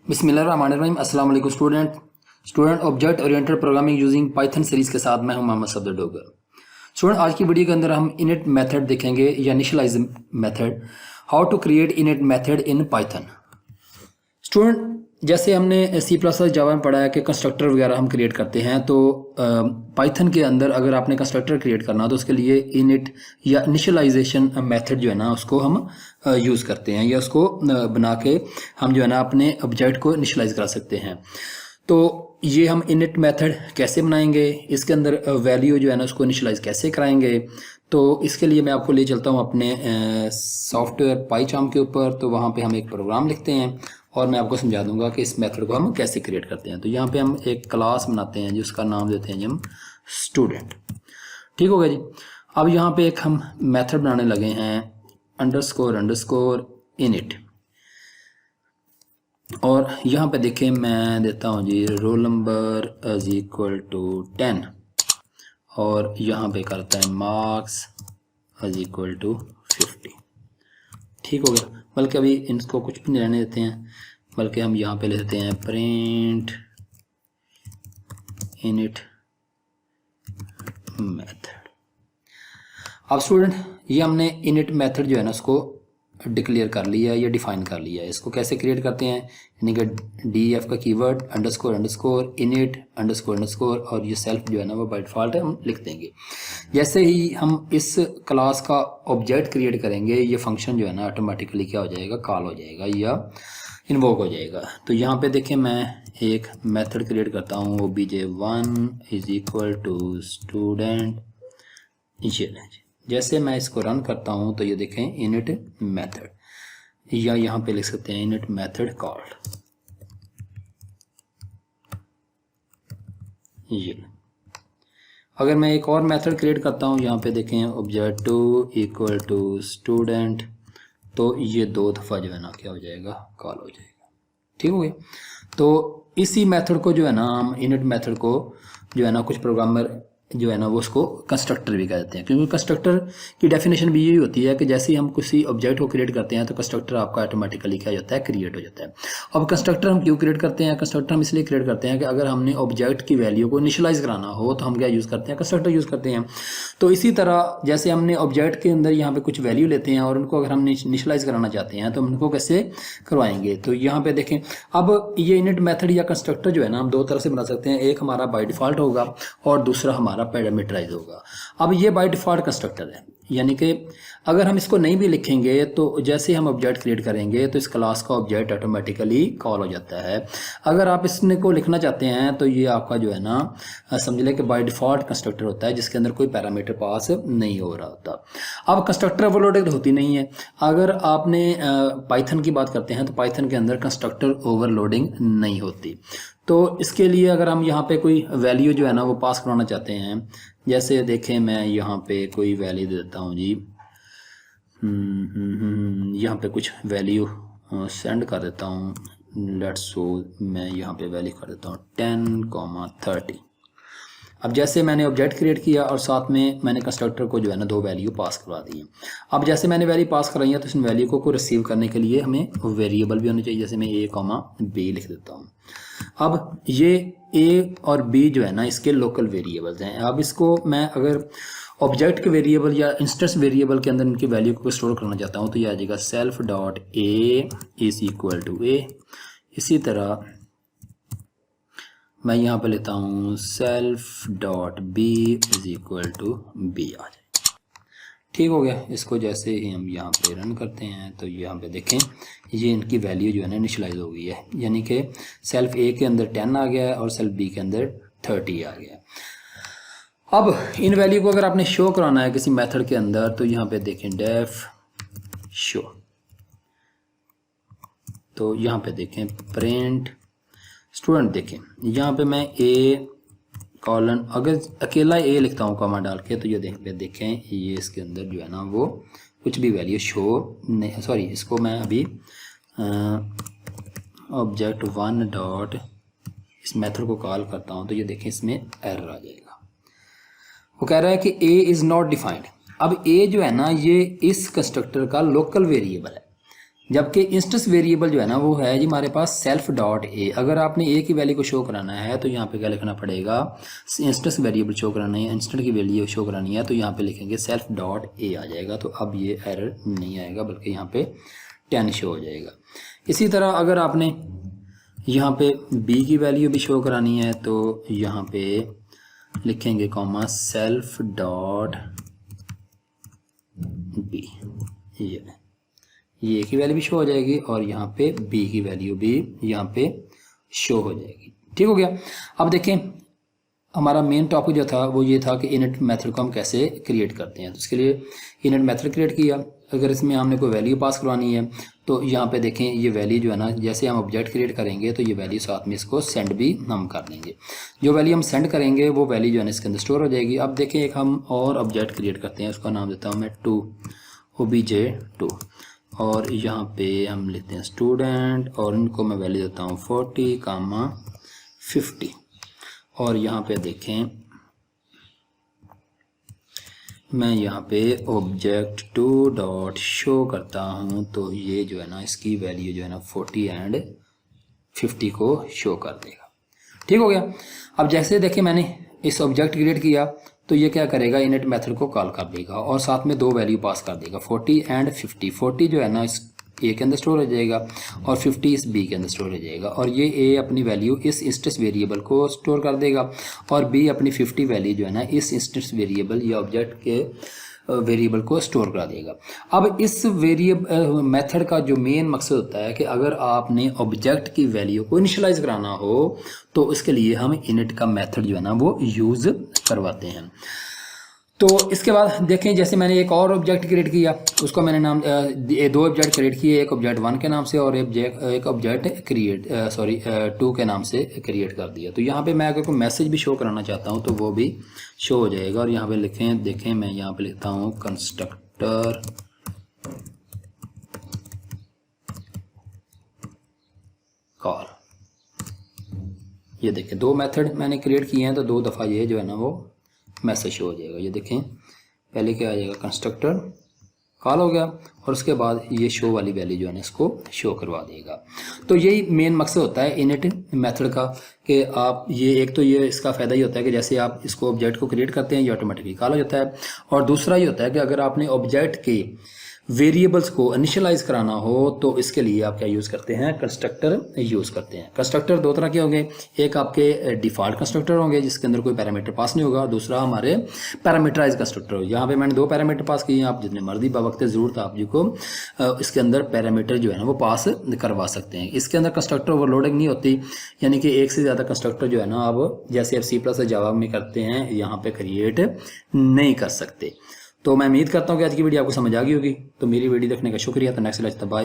बिस्मिल्लाहिर्रहमानिर्रहीम। अस्सलाम वालेकुम student object oriented programming using Python series के साथ मैं हूं मोहम्मद सफदर डोगर। स्टूडेंट, आज की वीडियो के अंदर हम इनिट मेथड देखेंगे या initialize method, how to create init method in Python. Student, जैसे हमने सी प्लस प्लस जावा में पढ़ा है कि कंस्ट्रक्टर वगैरह हम क्रिएट करते हैं, तो पाइथन के अंदर अगर आपने कंस्ट्रक्टर क्रिएट करना तो उसके लिए इनिट या इनिशियलाइजेशन मेथड जो है ना उसको हम यूज़ करते हैं, या उसको बना के हम जो है ना अपने ऑब्जेक्ट को इनिशियलाइज करा सकते हैं। तो ये हम इनिट मेथड कैसे बनाएंगे, इसके अंदर वैल्यू जो है ना उसको इनिशियलाइज कैसे कराएंगे, तो इसके लिए मैं आपको ले चलता हूँ अपने सॉफ्टवेयर पाईचार्म के ऊपर। तो वहाँ पे हम एक प्रोग्राम लिखते हैं और मैं आपको समझा दूंगा कि इस मेथड को हम कैसे क्रिएट करते हैं। तो यहाँ पे हम एक क्लास बनाते हैं जिसका नाम देते हैं जी हम स्टूडेंट। ठीक हो गया जी। अब यहाँ पे एक हम मेथड बनाने लगे हैं अंडरस्कोर इनिट, और यहाँ पे देखें मैं देता हूँ जी roll number is equal to 10 और यहाँ पे करता है मार्क्स इज इक्वल टू 50। ठीक हो गया। बल्कि अभी इनको कुछ भी नहीं रहने देते हैं, बल्कि हम यहाँ पे लेते हैं प्रिंट इनिट मेथड। अब स्टूडेंट, ये हमने इनिट मेथड जो है ना उसको डिक्लेयर कर लिया है या डिफाइन कर लिया है। इसको कैसे क्रिएट करते हैं, यानी कि DEF का कीवर्ड अंडरस्कोर इनिट अंडरस्कोर और ये सेल्फ जो है ना वो बाय डिफ़ॉल्ट है हम लिख देंगे। जैसे ही हम इस क्लास का ऑब्जेक्ट क्रिएट करेंगे, ये फंक्शन जो है ना ऑटोमेटिकली क्या हो जाएगा, कॉल हो जाएगा या इन्वोक हो जाएगा। तो यहाँ पे देखें मैं एक मेथड क्रिएट करता हूँ, obj1 is equal to student. जैसे मैं इसको रन करता हूँ तो ये देखें इनिट मेथड, या यहाँ पे लिख सकते हैं इनिट मेथड कॉल्ड। ये अगर मैं एक और मेथड क्रिएट करता हूँ, यहाँ पे देखें obj2 इक्वल टू स्टूडेंट, तो ये 2 दफ़ा जो है ना क्या हो जाएगा, कॉल हो जाएगा। ठीक हो गया। तो इसी मेथड को जो है ना हम इनिट मेथड को जो है ना कुछ प्रोग्रामर जो है ना वो उसको कंस्ट्रक्टर भी कहते हैं, क्योंकि कंस्ट्रक्टर की डेफिनेशन भी यही होती है कि जैसे ही हम किसी ऑब्जेक्ट को क्रिएट करते हैं तो कंस्ट्रक्टर आपका ऑटोमेटिकली क्या होता है, क्रिएट हो जाता है। अब कंस्ट्रक्टर हम क्यों क्रिएट करते हैं, कंस्ट्रक्टर हम इसलिए क्रिएट करते हैं कि अगर हमने ऑब्जेक्ट की वैल्यू को इनिशियलाइज कराना हो तो हम क्या यूज़ करते हैं, कंस्ट्रक्टर यूज़ करते हैं। तो इसी तरह जैसे हमने ऑब्जेक्ट के अंदर यहाँ पे कुछ वैल्यू लेते हैं और उनको अगर हमने इनिशियलाइज कराना चाहते हैं तो हम उनको कैसे करवाएंगे। तो यहाँ पे देखें, अब ये इनिट मेथड या कंस्ट्रक्टर जो है ना हम 2 तरह से बना सकते हैं। एक हमारा बाय डिफ़ॉल्ट होगा और दूसरा हमारा पैरामीटराइज होगा। अब ये बाय डिफ़ॉल्ट कंस्ट्रक्टर है, यानी कि अगर हम इसको नहीं भी लिखेंगे तो जैसे हम ऑब्जेक्ट क्रिएट करेंगे तो इस क्लास का ऑब्जेक्ट ऑटोमेटिकली कॉल हो जाता है। अगर आप इसने को लिखना चाहते हैं तो ये आपका जो है ना समझ लें कि बाय डिफ़ॉल्ट कंस्ट्रक्टर होता है जिसके अंदर कोई पैरामीटर पास नहीं हो रहा होता। अब कंस्ट्रक्टर ओवरलोडिंग होती नहीं है। अगर आपने पाइथन की बात करते हैं तो पाइथन के अंदर कंस्ट्रक्टर ओवरलोडिंग नहीं होती। तो इसके लिए अगर हम यहाँ पे कोई वैल्यू जो है ना वो पास करवाना चाहते हैं, जैसे देखें मैं यहाँ पे कोई वैल्यू दे देता हूँ जी, यहाँ पे कुछ वैल्यू सेंड कर देता हूँ। लेट्स सो मैं यहाँ पे वैल्यू कर देता हूँ 10,30। अब जैसे मैंने ऑब्जेक्ट क्रिएट किया और साथ में मैंने कंस्ट्रक्टर को जो है ना 2 वैल्यू पास करवा दी है। अब जैसे मैंने वैल्यू पास कराई है तो इस वैल्यू को रिसीव करने के लिए हमें वेरिएबल भी होने चाहिए। जैसे मैं a, b लिख देता हूँ। अब ये a और b जो है ना इसके लोकल वेरिएबल्स हैं। अब इसको मैं अगर ऑब्जेक्ट के वेरिएबल या इंस्टेंस वेरिएबल के अंदर इनकी वैल्यू को स्टोर करना चाहता हूँ तो ये आ जाएगा self dot a is equal to a। इसी तरह मैं यहाँ पे लेता हूँ self dot B is equal to B आ जाए। ठीक हो गया। इसको जैसे ही हम यहाँ पे रन करते हैं तो यहाँ पे देखें ये इनकी वैल्यू जो है ना इनिशियलाइज हो गई है, यानी कि सेल्फ ए के अंदर 10 आ गया है और सेल्फ बी के अंदर 30 आ गया। अब इन वैल्यू को अगर आपने शो कराना है किसी मेथड के अंदर तो यहाँ पे देखें डेफ शो, तो यहाँ पे देखें प्रिंट स्टूडेंट। देखें यहाँ पे मैं ए कॉलन अगर अकेला ए लिखता हूँ कॉमा डाल के तो ये देखें ये इसके अंदर जो है ना वो कुछ भी वैल्यू शो नहीं, सॉरी इसको मैं अभी ऑब्जेक्ट1 डॉट इस मेथड को कॉल करता हूँ तो ये देखें इसमें एरर आ जाएगा। वो कह रहा है कि ए इज़ नॉट डिफाइंड। अब ए जो है ना ये इस कंस्ट्रक्टर का लोकल वेरिएबल है, जबकि इंस्टेंस वेरिएबल जो है ना वो है जी हमारे पास सेल्फ डॉट ए। अगर आपने ए की वैल्यू को शो कराना है तो यहाँ पे क्या लिखना पड़ेगा, इंस्टेंस वेरिएबल शो कराना है, इंस्टेंट की वैल्यू शो करानी है तो यहाँ पे लिखेंगे सेल्फ डॉट ए आ जाएगा। तो अब ये एरर नहीं आएगा बल्कि यहाँ पे 10 शो हो जाएगा। इसी तरह अगर आपने यहाँ पे बी की वैल्यू भी शो करानी है तो यहाँ पे लिखेंगे कॉमा सेल्फ डॉट बी, ये ए की वैल्यू भी शो हो जाएगी और यहाँ पे बी की वैल्यू भी यहाँ पे शो हो जाएगी। ठीक हो गया। अब देखें हमारा मेन टॉपिक जो था वो ये था कि इनिट मेथड को हम कैसे क्रिएट करते हैं। तो इसके लिए इनिट मेथड क्रिएट किया। अगर इसमें हमने कोई वैल्यू पास करवानी है तो यहाँ पे देखें ये वैल्यू जो है ना, जैसे हम ऑब्जेक्ट क्रिएट करेंगे तो ये वैल्यू साथ में इसको सेंड भी हम कर देंगे। जो वैल्यू हम सेंड करेंगे वो वैल्यू जो है ना इसके अंदर स्टोर हो जाएगी। अब देखें एक हम और ऑब्जेक्ट क्रिएट करते हैं, उसका नाम देता हूँ मैं 2 obj2 और यहाँ पे हम लिखते हैं स्टूडेंट और इनको मैं वैल्यू देता हूँ 40, 50 और यहाँ पे देखें मैं यहाँ पे object2 डॉट शो करता हूँ तो ये जो है ना इसकी वैल्यू जो है ना 40 एंड 50 को शो कर देगा। ठीक हो गया। अब जैसे देखें मैंने इस ऑब्जेक्ट क्रिएट किया तो ये क्या करेगा, इनिट मेथड को कॉल कर देगा और साथ में दो वैल्यू पास कर देगा 40 एंड 50। 40 जो है ना इस ए के अंदर स्टोर हो जाएगा और 50 इस बी के अंदर स्टोर हो जाएगा और ये ए अपनी वैल्यू इस इंस्टेंस वेरिएबल को स्टोर कर देगा और बी अपनी 50 वैल्यू जो है ना इस इंस्टेंस वेरिएबल या ऑब्जेक्ट के वेरिएबल को स्टोर करा देगा। अब इस वेरिएबल मेथड का जो मेन मकसद होता है कि अगर आपने ऑब्जेक्ट की वैल्यू को इनिशियलाइज कराना हो तो इसके लिए हम इनिट का मेथड जो है ना वो यूज़ करवाते हैं। तो इसके बाद देखें जैसे मैंने एक और ऑब्जेक्ट क्रिएट किया, उसको मैंने नाम दो ऑब्जेक्ट क्रिएट किए, एक ऑब्जेक्ट 1 के नाम से और एक ऑब्जेक्ट क्रिएट 2 के नाम से क्रिएट कर दिया। तो यहाँ पे मैं अगर कोई मैसेज भी शो कराना चाहता हूँ तो वो भी शो हो जाएगा। और यहाँ पे लिखें देखें मैं यहाँ पे लिखता हूँ कंस्ट्रक्टर कॉल। ये देखें दो मेथड मैंने क्रिएट किए हैं तो दो दफ़ा ये जो है ना वो मैसेज शो हो जाएगा। ये देखें पहले क्या आ जाएगा, कंस्ट्रक्टर कॉल हो गया और उसके बाद ये शो वाली वैल्यू जो है ना इसको शो करवा देगा। तो यही मेन मकसद होता है इनिट मेथड का कि आप ये एक तो ये इसका फ़ायदा ये होता है कि जैसे आप इसको ऑब्जेक्ट को क्रिएट करते हैं ये ऑटोमेटिकली कॉल हो जाता है। और दूसरा ये होता है कि अगर आपने ऑब्जेक्ट के वेरिएबल्स को इनिशियलाइज कराना हो तो इसके लिए आप क्या यूज़ करते हैं, कंस्ट्रक्टर यूज़ करते हैं। कंस्ट्रक्टर दो तरह के होंगे, एक आपके डिफ़ॉल्ट कंस्ट्रक्टर होंगे जिसके अंदर कोई पैरामीटर पास नहीं होगा, दूसरा हमारे पैरामीटराइज कंस्ट्रक्टर हो। यहाँ पे मैंने दो पैरामीटर पास किए हैं, आप जितने मर्जी बवक्त ज़रूरत आप जी को इसके अंदर पैरामीटर जो है ना वो पास करवा सकते हैं। इसके अंदर कंस्ट्रक्टर ओवरलोडिंग नहीं होती, यानी कि एक से ज़्यादा कंस्ट्रक्टर जो है ना आप जैसे आप C+ जावा में करते हैं यहाँ पे क्रिएट नहीं कर सकते। तो मैं उम्मीद करता हूँ कि आज की वीडियो आपको समझ आ गई होगी। तो मेरी वीडियो देखने का शुक्रिया। तो नेक्स्ट लेक्चर बाय।